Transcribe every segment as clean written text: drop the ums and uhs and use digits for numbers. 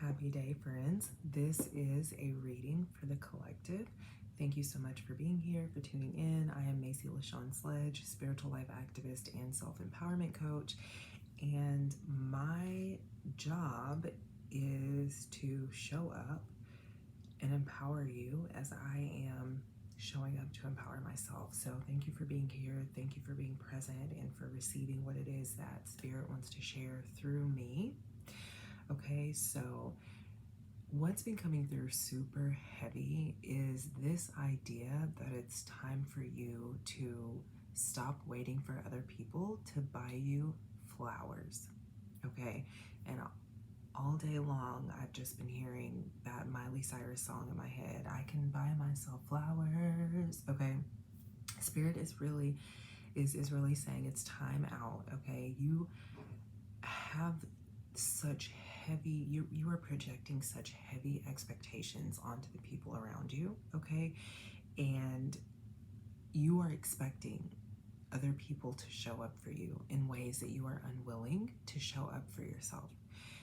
Happy day, friends. This is a reading for the collective. Thank you so much for being here, for tuning in. I am Macy LaShawn Sledge, spiritual life activist and self-empowerment coach. And my job is to show up and empower you as I am showing up to empower myself. So thank you for being here. Thank you for being present and for receiving what it is that Spirit wants to share through me. Okay, so what's been coming through super heavy is this idea that it's time for you to stop waiting for other people to buy you flowers. Okay, and all day long I've just been hearing that Miley Cyrus song in my head, I can buy myself flowers. Okay, Spirit is really saying it's time out. Okay, you have such heavy, you are projecting such heavy expectations onto the people around you. Okay, and you are expecting other people to show up for you in ways that you are unwilling to show up for yourself.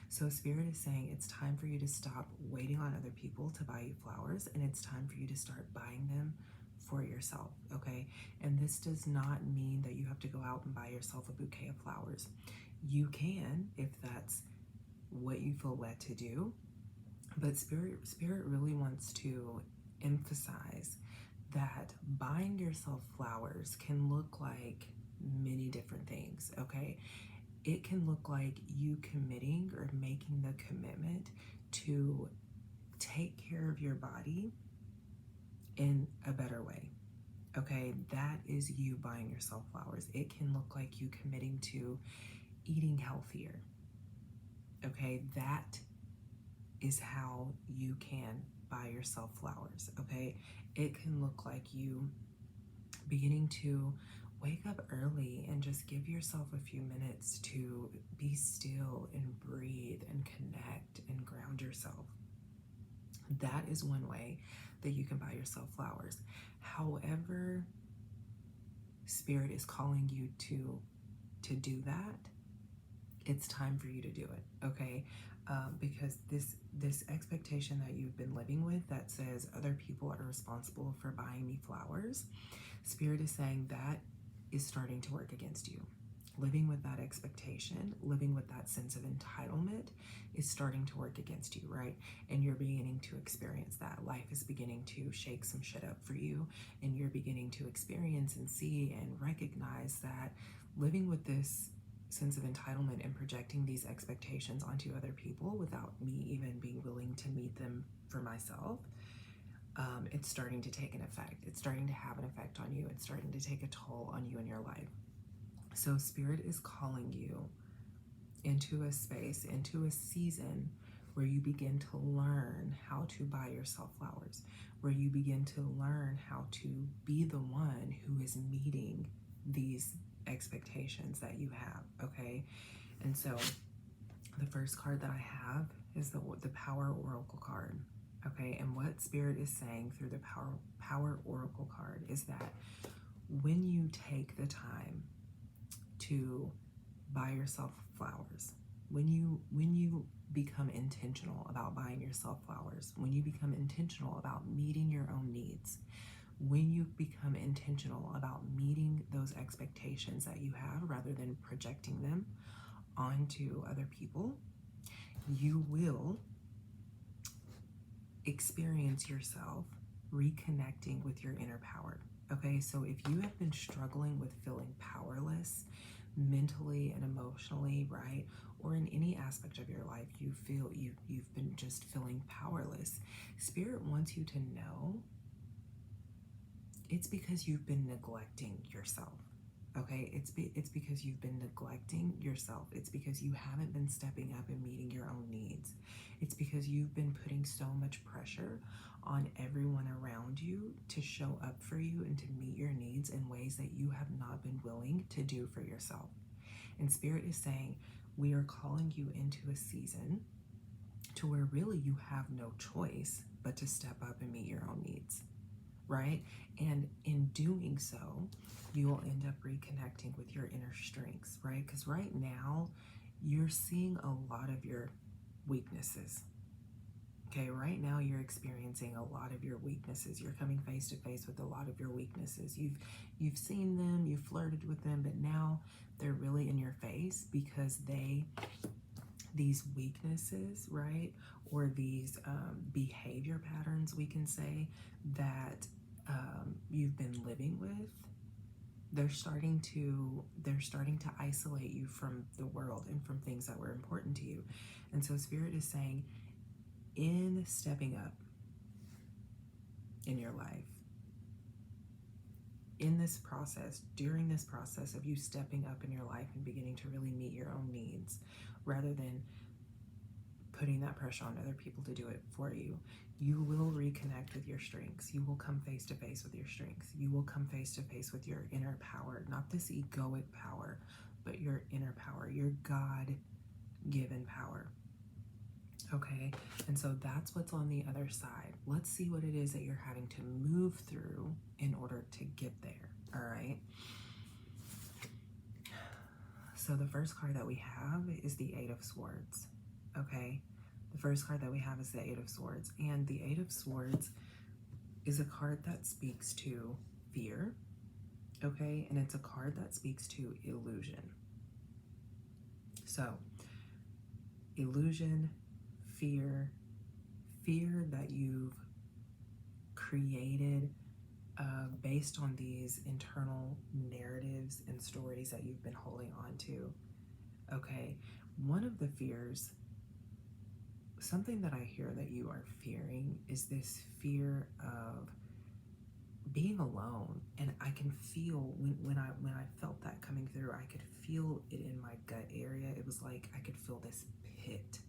So Spirit is saying it's time for you to stop waiting on other people to buy you flowers, and it's time for you to start buying them for yourself. Okay, and this does not mean that you have to go out and buy yourself a bouquet of flowers. You can, if that's what you feel led to do, but spirit really wants to emphasize that buying yourself flowers can look like many different things. Okay, it can look like you committing or making the commitment to take care of your body in a better way. Okay, that is you buying yourself flowers. It can look like you committing to eating healthier. Okay, that is how you can buy yourself flowers. Okay, it can look like you beginning to wake up early and just give yourself a few minutes to be still and breathe and connect and ground yourself. That is one way that you can buy yourself flowers. However, Spirit is calling you to do that, it's time for you to do it. Okay, because this expectation that you've been living with that says other people are responsible for buying me flowers, Spirit is saying that is starting to work against you. Living with that expectation, living with that sense of entitlement is starting to work against you, right? And you're beginning to experience that. Life is beginning to shake some shit up for you, and you're beginning to experience and see and recognize that living with this sense of entitlement and projecting these expectations onto other people without me even being willing to meet them for myself, it's starting to take an effect. It's starting to have an effect on you. It's starting to take a toll on you in your life. So Spirit is calling you into a space, into a season where you begin to learn how to buy yourself flowers, where you begin to learn how to be the one who is meeting these expectations that you have. Okay, and so the first card that I have is the Power Oracle card. Okay, and what Spirit is saying through the Power Oracle card is that when you take the time to buy yourself flowers, when you become intentional about buying yourself flowers, when you become intentional about meeting your own needs, when you become intentional about meeting those expectations that you have rather than projecting them onto other people, you will experience yourself reconnecting with your inner power. Okay, so if you have been struggling with feeling powerless mentally and emotionally, right, or in any aspect of your life, you feel you've been just feeling powerless, Spirit wants you to know it's because you've been neglecting yourself. Okay, it's because you've been neglecting yourself. It's because you haven't been stepping up and meeting your own needs. It's because you've been putting so much pressure on everyone around you to show up for you and to meet your needs in ways that you have not been willing to do for yourself. And Spirit is saying, we are calling you into a season to where really you have no choice but to step up and meet your own needs, right? And in doing so, you will end up reconnecting with your inner strengths, right? Because right now, you're seeing a lot of your weaknesses. Okay, right now you're experiencing a lot of your weaknesses. You're coming face to face with a lot of your weaknesses. You've seen them, you've flirted with them, but now they're really in your face because these weaknesses, right, or these behavior patterns, we can say, that you've been living with, they're starting to isolate you from the world and from things that were important to you. And so Spirit is saying, in stepping up in your life, in this process, during this process of you stepping up in your life and beginning to really meet your own needs, rather than putting that pressure on other people to do it for you, you will reconnect with your strengths. You will come face to face with your strengths. You will come face to face with your inner power, not this egoic power, but your inner power, your God-given power. Okay, and so that's what's on the other side. Let's see what it is that you're having to move through in order to get there. All right. So the first card that we have is the Eight of Swords. Okay, the first card that we have is the Eight of Swords, and the Eight of Swords is a card that speaks to fear. Okay, and it's a card that speaks to illusion. So illusion, fear that you've created based on these internal narratives and stories that you've been holding on to. Okay, one of the fears, something that I hear that you are fearing, is this fear of being alone. And I can feel when I felt that coming through, I could feel it in my gut area. It was like I could feel this pit.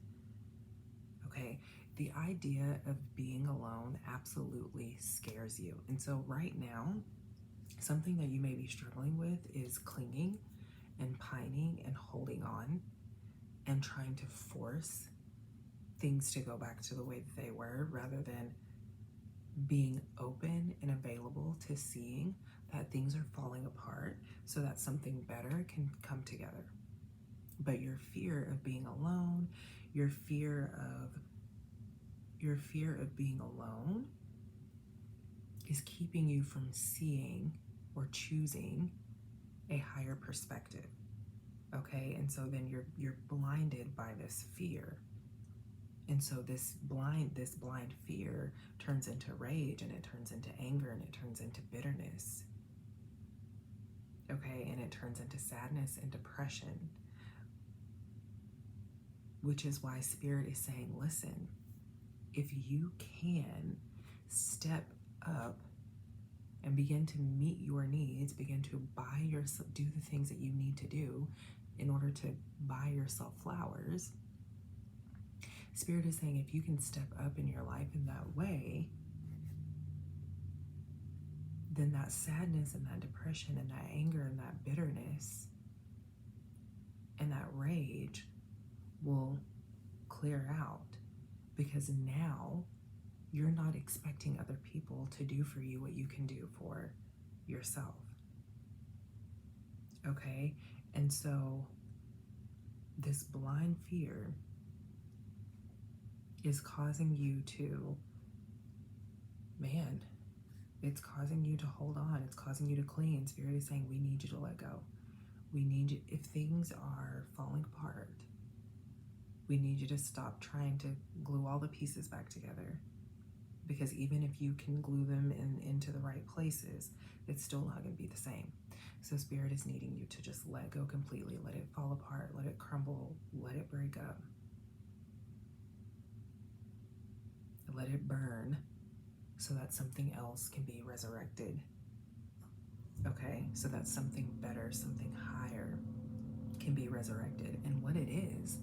Okay, the idea of being alone absolutely scares you. And so right now, something that you may be struggling with is clinging and pining and holding on and trying to force things to go back to the way that they were, rather than being open and available to seeing that things are falling apart so that something better can come together. But your fear of being alone, your fear of being alone is keeping you from seeing or choosing a higher perspective. Okay, and so then you're blinded by this fear. And so this blind fear turns into rage, and it turns into anger, and it turns into bitterness. Okay, and it turns into sadness and depression. Which is why Spirit is saying, listen, if you can step up and begin to meet your needs, begin to do the things that you need to do in order to buy yourself flowers, Spirit is saying, if you can step up in your life in that way, then that sadness and that depression and that anger and that bitterness and that rage will clear out, because now you're not expecting other people to do for you what you can do for yourself. Okay, and so this blind fear is causing you to, it's causing you to hold on. It's causing you to cling. And Spirit is saying, we need you to let go. We need you, if things are falling apart, we need you to stop trying to glue all the pieces back together. Because even if you can glue them into the right places, it's still not going to be the same. So Spirit is needing you to just let go completely. Let it fall apart. Let it crumble. Let it break up. Let it burn so that something else can be resurrected. Okay, so that something better, something higher can be resurrected. And what it is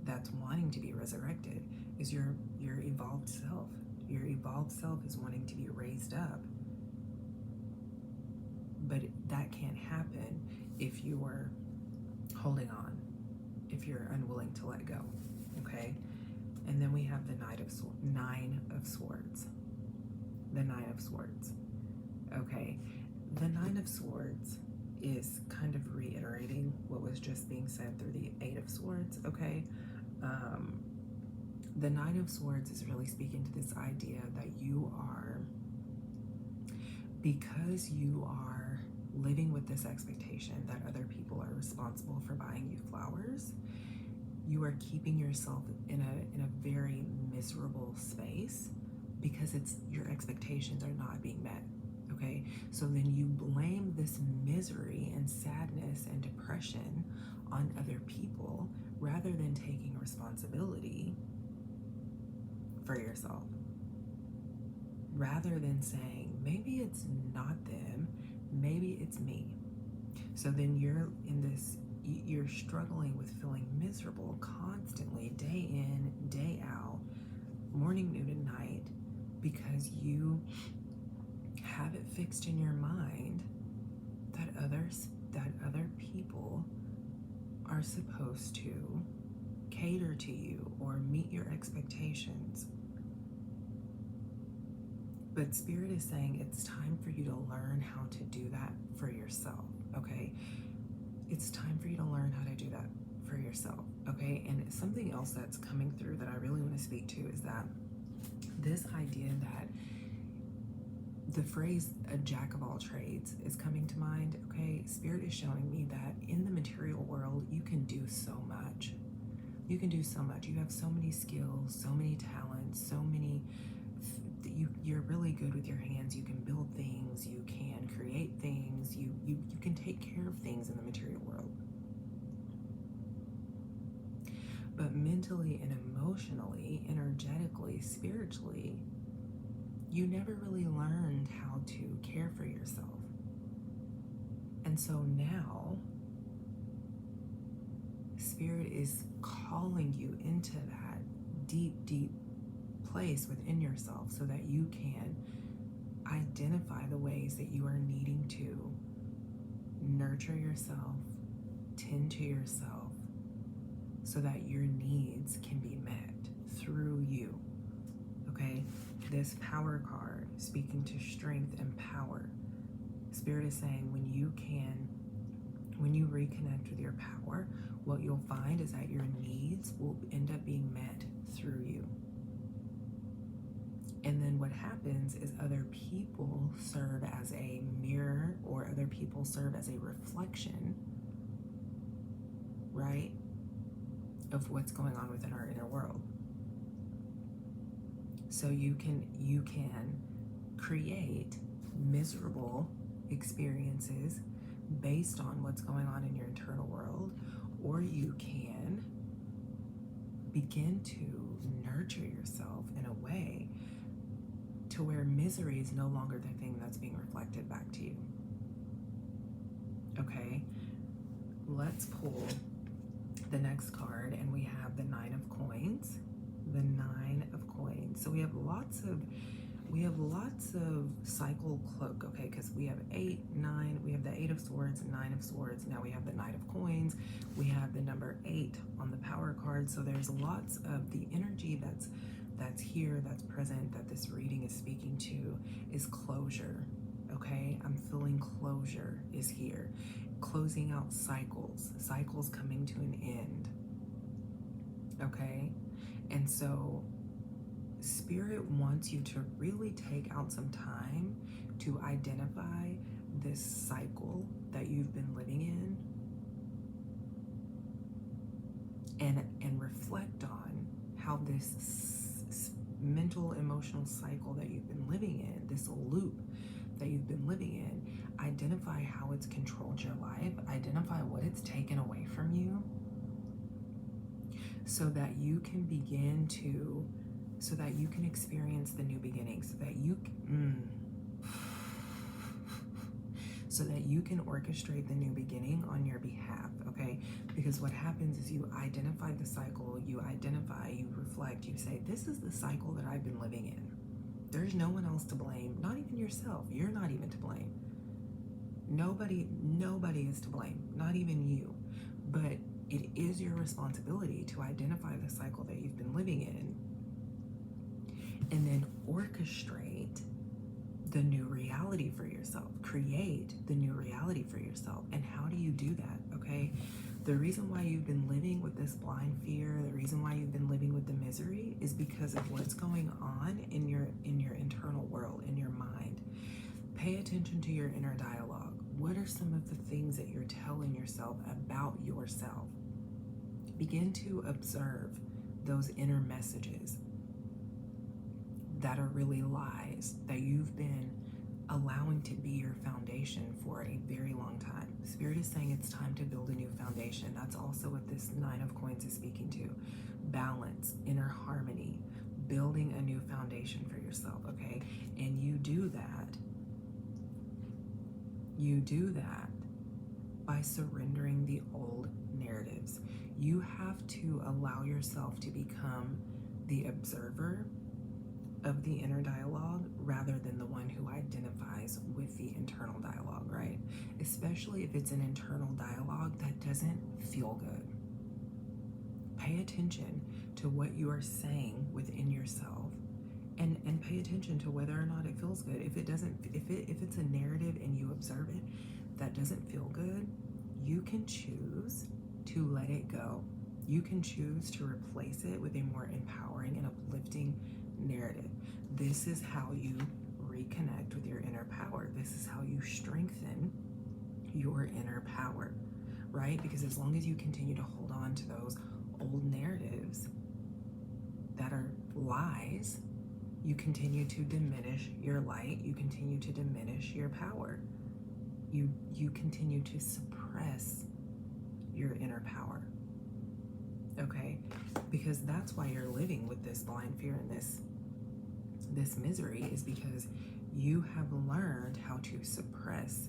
that's wanting to be resurrected is your evolved self. Your evolved self is wanting to be raised up. But that can't happen if you're holding on, if you're unwilling to let go. Okay? And then we have the Nine of Swords. The Nine of Swords. Okay? The Nine of Swords is kind of reiterating what was just being said through the Eight of Swords. Okay? the Nine of Swords is really speaking to this idea that you are, because you are living with this expectation that other people are responsible for buying you flowers, you are keeping yourself in a very miserable space because your expectations are not being met. Okay, so then you blame this misery and sadness and depression on other people rather than taking responsibility for yourself. Rather than saying, maybe it's not them, maybe it's me. So then you're struggling with feeling miserable constantly, day in, day out, morning, noon, and night, because you have it fixed in your mind that other people are supposed to cater to you or meet your expectations. But Spirit is saying it's time for you to learn how to do that for yourself, okay? It's time for you to learn how to do that for yourself, okay? And something else that's coming through that I really want to speak to is that this idea that the phrase a jack of all trades is coming to mind, okay? Spirit is showing me that in the material world, you can do so much. You can do so much. You have so many skills, so many talents, so many, you're really good with your hands. You can build things, you can create things, you can take care of things in the material world. But mentally and emotionally, energetically, spiritually, you never really learned how to care for yourself. And so now, Spirit is calling you into that deep, deep place within yourself so that you can identify the ways that you are needing to nurture yourself, tend to yourself, so that your needs can be met through you. Okay? This power card, speaking to strength and power. Spirit is saying when you reconnect with your power, what you'll find is that your needs will end up being met through you. And then what happens is other people serve as a mirror, or other people serve as a reflection, right, of what's going on within our inner world. So you can create miserable experiences based on what's going on in your internal world, or you can begin to nurture yourself in a way to where misery is no longer the thing that's being reflected back to you. Okay, let's pull the next card, and we have the Nine of Coins. The Nine of Coins. So we have lots of cycle cloak, okay, because we have 8, 9, we have the 8 of Swords, 9 of Swords, now we have the Knight of Coins, we have the number 8 on the power card. So there's lots of the energy that's here, that's present, that this reading is speaking to is closure, okay? I'm feeling closure is here. Closing out cycles coming to an end, okay? And so Spirit wants you to really take out some time to identify this cycle that you've been living in and reflect on how this mental, emotional cycle that you've been living in, this loop that you've been living in, identify how it's controlled your life, identify what it's taken away from you, so that you can begin to, so that you can experience the new beginning, so that you can orchestrate the new beginning on your behalf, okay? Because what happens is you identify the cycle, you reflect, you say, this is the cycle that I've been living in. There's no one else to blame, not even yourself. You're not even to blame. Nobody is to blame, not even you. But it is your responsibility to identify the cycle that you've been living in and then orchestrate the new reality for yourself. Create the new reality for yourself. And how do you do that, okay? The reason why you've been living with this blind fear, the reason why you've been living with the misery is because of what's going on in your internal world, in your mind. Pay attention to your inner dialogue. What are some of the things that you're telling yourself about yourself? Begin to observe those inner messages that are really lies that you've been allowing to be your foundation for a very long time. Spirit is saying it's time to build a new foundation. That's also what this Nine of Coins is speaking to. Balance, inner harmony, building a new foundation for yourself, okay? And you do that by surrendering the old narratives. You have to allow yourself to become the observer of the inner dialogue rather than the one who identifies with the internal dialogue, right? Especially if it's an internal dialogue that doesn't feel good. Pay attention to what you are saying within yourself and pay attention to whether or not it feels good. If it's a narrative and you observe it that doesn't feel good, you can choose to let it go. You can choose to replace it with a more empowering and uplifting narrative. This is how you reconnect with your inner power. This is how you strengthen your inner power, right? Because as long as you continue to hold on to those old narratives that are lies, you continue to diminish your light. You continue to diminish your power. You continue to suppress your inner power, okay? Because that's why you're living with this blind fear and this misery, is because you have learned how to suppress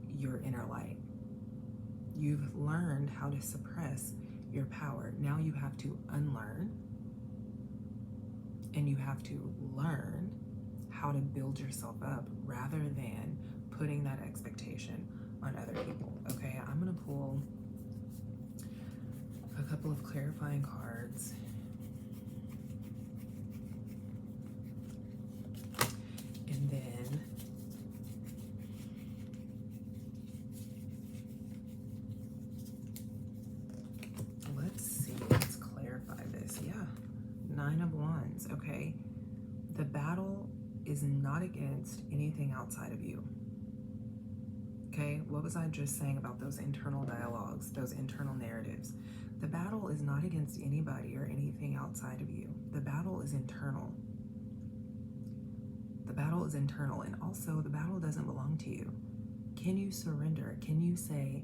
your inner light. You've learned how to suppress your power. Now you have to unlearn, and you have to learn how to build yourself up rather than putting that expectation on other people, okay? I'm gonna pull a couple of clarifying cards. And then let's clarify this. Yeah, Nine of Wands, okay? The battle is not against anything outside of you. Okay, what was I just saying about those internal dialogues, those internal narratives? The battle is not against anybody or anything outside of you. The battle is internal. The battle is internal, and also the battle doesn't belong to you. Can you surrender? Can you say,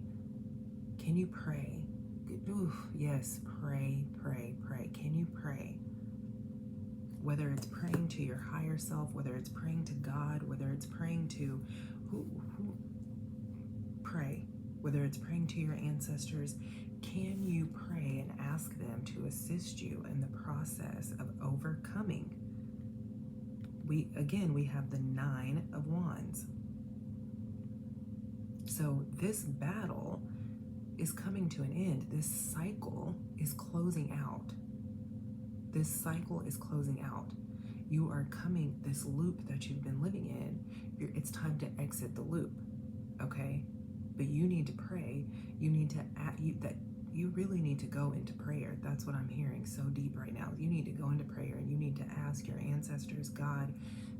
can you pray? Ooh, yes, pray, pray, pray. Can you pray? Whether it's praying to your higher self, whether it's praying to God, whether it's praying to pray, whether it's praying to your ancestors, can you pray and ask them to assist you in the process of overcoming? We have the Nine of Wands. So this battle is coming to an end. This cycle is closing out. This cycle is closing out. You are coming, this loop that you've been living in, it's time to exit the loop, okay? But you need to pray. You need to you really need to go into prayer. That's what I'm hearing so deep right now. You need to go into prayer, and you need to ask your ancestors, God,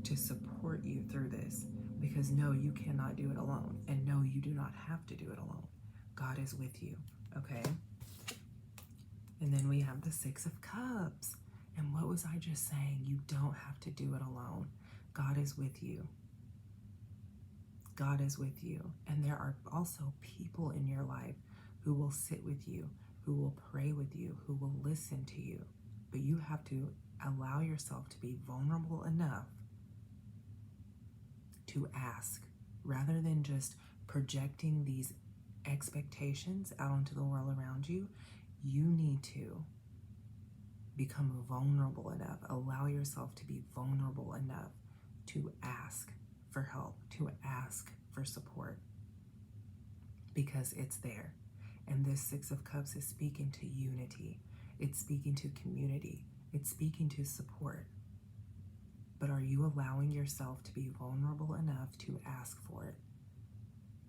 to support you through this. Because no, you cannot do it alone. And no, you do not have to do it alone. God is with you, okay? And then we have the Six of Cups. And what was I just saying? You don't have to do it alone. God is with you. God is with you. And there are also people in your life who will sit with you, who will pray with you, who will listen to you. But you have to allow yourself to be vulnerable enough to ask, rather than just projecting these expectations out onto the world around you. You need to become vulnerable enough, allow yourself to be vulnerable enough to ask for help, to ask for support, because it's there. And this Six of Cups is speaking to unity. It's speaking to community. It's speaking to support. But are you allowing yourself to be vulnerable enough to ask for it?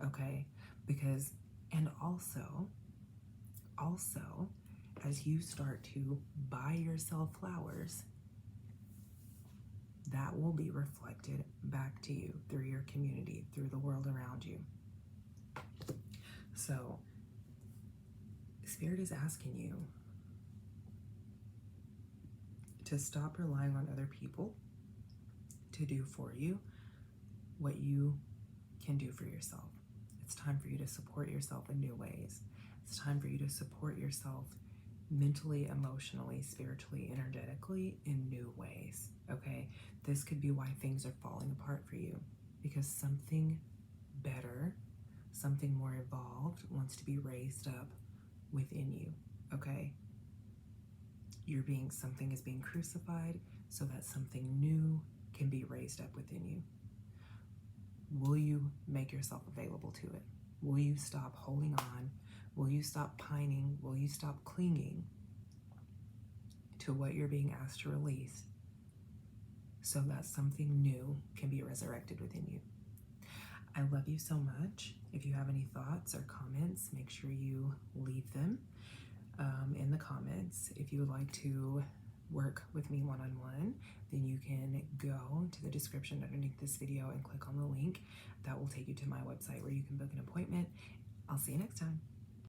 Okay? Because, and also, as you start to buy yourself flowers, that will be reflected back to you through your community, through the world around you. So, Spirit is asking you to stop relying on other people to do for you what you can do for yourself. It's time for you to support yourself in new ways. It's time for you to support yourself mentally, emotionally, spiritually, energetically in new ways, okay? This could be why things are falling apart for you, because something better, something more evolved wants to be raised up within you, okay? Something is being crucified so that something new can be raised up within you. Will you make yourself available to it? Will you stop holding on? Will you stop pining? Will you stop clinging to what you're being asked to release so that something new can be resurrected within you? I love you so much. If you have any thoughts or comments, make sure you leave them in the comments. If you would like to work with me one-on-one, then you can go to the description underneath this video and click on the link. That will take you to my website where you can book an appointment. I'll see you next time.